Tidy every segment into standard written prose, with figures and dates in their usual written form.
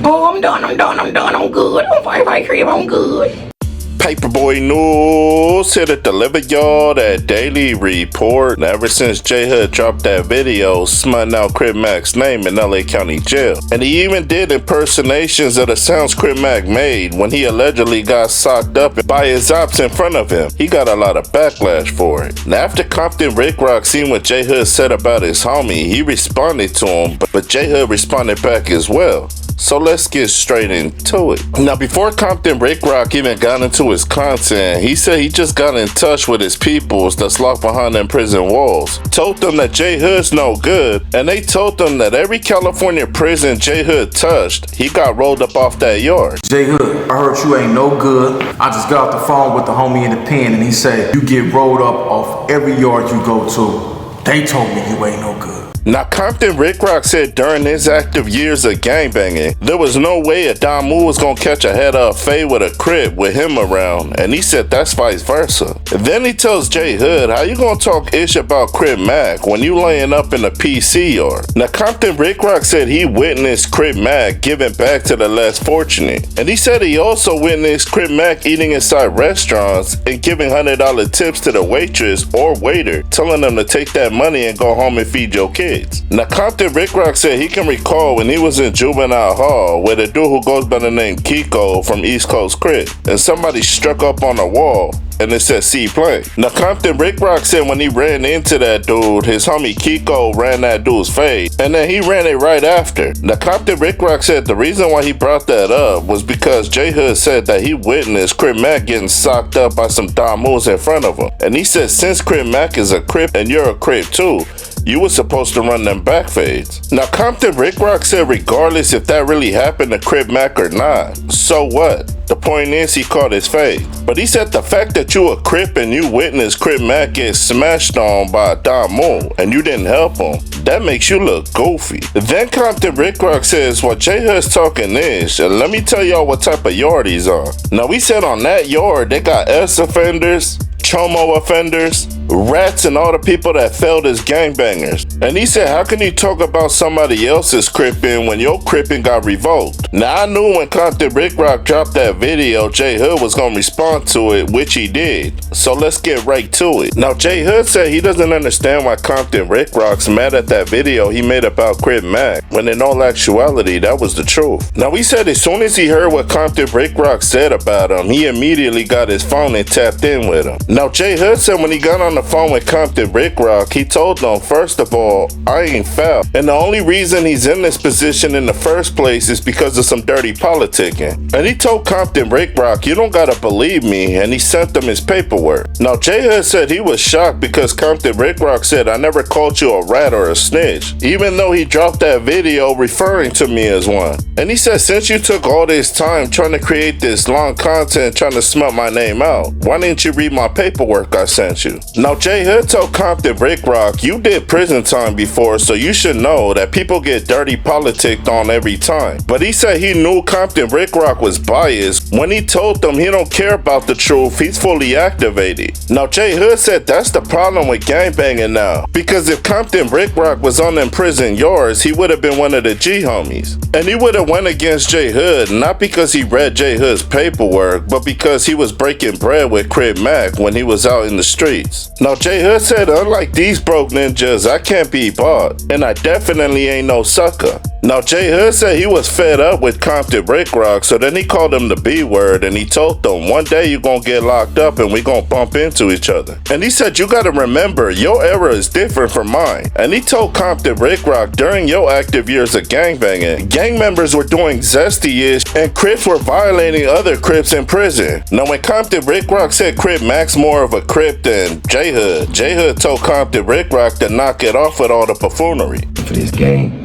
Oh, I'm done, I'm good. I'm fight, Crip, I'm good. Paperboy News here to deliver y'all that daily report. Ever since JHOOD dropped that video smutting out Crip Mac's name in LA County Jail. And he even did impersonations of the sounds Crip Mac made when he allegedly got socked up by his ops in front of him. He got a lot of backlash for it. And after Compton Rick Rock seen what JHOOD said about his homie, he responded to him, but JHOOD responded back as well. So let's get straight into it. Now, before Compton Rick Rock even got into his content, he said he just got in touch with his peoples that's locked behind them prison walls. Told them that JHOOD's no good, and they told them that every California prison JHOOD touched, he got rolled up off that yard. JHOOD, I heard you ain't no good. I just got off the phone with the homie in the pen, and he said you get rolled up off every yard you go to. They told me you ain't no good. Now, Compton Rick Rock said during his active years of gangbanging, there was no way a Damu was gonna catch a head of fade with a Crip with him around, and he said that's vice versa. And then he tells JHOOD, how you gonna talk ish about Crip Mac when you laying up in the PC yard? Now, Compton Rick Rock said he witnessed Crip Mac giving back to the less fortunate, and he said he also witnessed Crip Mac eating inside restaurants and giving $100 tips to the waitress or waiter, telling them to take that money and go home and feed your kids. Now, Compton Rick Rock said he can recall when he was in juvenile hall with a dude who goes by the name Kiko from East Coast Crip, and somebody struck up on the wall and it said C plane. Now, Compton Rick Rock said when he ran into that dude, his homie Kiko ran that dude's face, and then he ran it right after. Now, Compton Rick Rock said the reason why he brought that up was because JHOOD said that he witnessed Crip Mac getting socked up by some Damus in front of him. And he said since Crip Mac is a Crip and you're a Crip too, you were supposed to run them Backfades. Now, Compton Rick Rock said regardless if that really happened to Crip Mac or not, so what? The point is he caught his fade. But he said the fact that you a Crip and you witnessed Crip Mac get smashed on by a Damu and you didn't help him, that makes you look goofy. Then Compton Rick Rock says, well, JHOOD's talking this, and let me tell y'all what type of yard he's on. Now, we said on that yard, they got S offenders, Chomo offenders, rats, and all the people that failed as gangbangers. And he said, how can you talk about somebody else's cripping when your cripping got revoked? Now, I knew when Compton Rick Rock dropped that video, JHOOD was gonna respond to it, which he did. So let's get right to it. Now, JHOOD said he doesn't understand why Compton Rick Rock's mad at that video he made about Crip Mac, when in all actuality, that was the truth. Now, he said as soon as he heard what Compton Rick Rock said about him, he immediately got his phone and tapped in with him. Now, JHOOD said when he got on the phone with Compton Rick Rock, he told them, first of all, I ain't foul, and the only reason he's in this position in the first place is because of some dirty politicking. And he told Compton Rick Rock, you don't gotta believe me, and he sent him his paperwork. Now, JHOOD said he was shocked because Compton Rick Rock said, I never called you a rat or a snitch, even though he dropped that video referring to me as one. And he said, since you took all this time trying to create this long content trying to smut my name out, why didn't you read my paperwork I sent you? Now, JHOOD told Compton Rick Rock, you did prison time before, so you should know that people get dirty politicked on every time. But he said he knew Compton Rick Rock was biased when he told them he don't care about the truth, he's fully activated. Now, JHOOD said that's the problem with gangbanging now, because if Compton Rick Rock was on them prison yards, he would have been one of the G homies. And he would have went against JHOOD, not because he read JHOOD's paperwork, but because he was breaking bread with Crip Mac when he was out in the streets. Now, JHOOD said, unlike these broke ninjas, I can't be bought, and I definitely ain't no sucker. Now, JHOOD said he was fed up with Compton Rick Rock, so then he called him the B word, and he told them, one day you're gonna get locked up and we gonna bump into each other. And he said, you gotta remember, your era is different from mine. And he told Compton Rick Rock, during your active years of gangbanging, gang members were doing zesty-ish, and Crips were violating other Crips in prison. Now, when Compton Rick Rock said Crip Mac's more of a Crip than JHOOD told Compton Rick Rock to knock it off with all the buffoonery. For this game,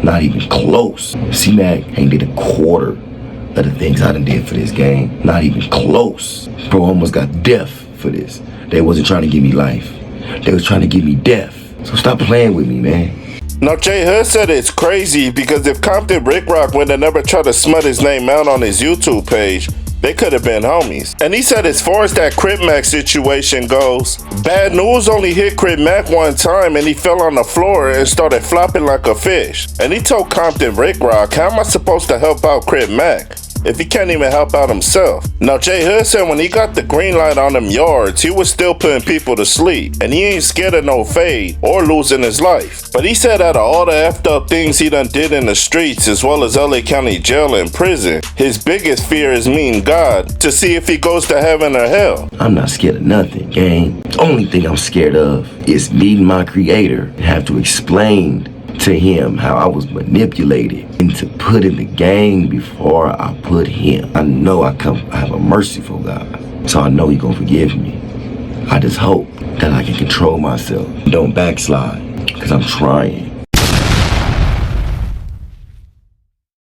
not even close. C-Mac ain't did a quarter of the things I done did for this game. Not even close. Bro almost got death for this. They wasn't trying to give me life. They was trying to give me death. So stop playing with me, man. Now, JHOOD said it's crazy because if Compton Rick Rock would have never tried to smut his name out on his YouTube page, They could have been homies. And he said as far as that Crip Mac situation goes, bad news only hit Crip Mac one time and he fell on the floor and started flopping like a fish. And he told Compton Rick Rock, how am I supposed to help out Crip Mac if he can't even help out himself? Now JHOOD said when he got the green light on them yards, he was still putting people to sleep, and he ain't scared of no fade or losing his life. But he said out of all the effed up things he done did in the streets as well as LA County jail and prison, his biggest fear is meeting God to see if he goes to heaven or hell. I'm not scared of nothing, gang. The only thing I'm scared of is meeting my creator and have to explain to him how I was manipulated into putting the gang before I put him. I know I have a merciful God, so I know he gonna forgive me. I just hope that I can control myself, don't backslide, because I'm trying.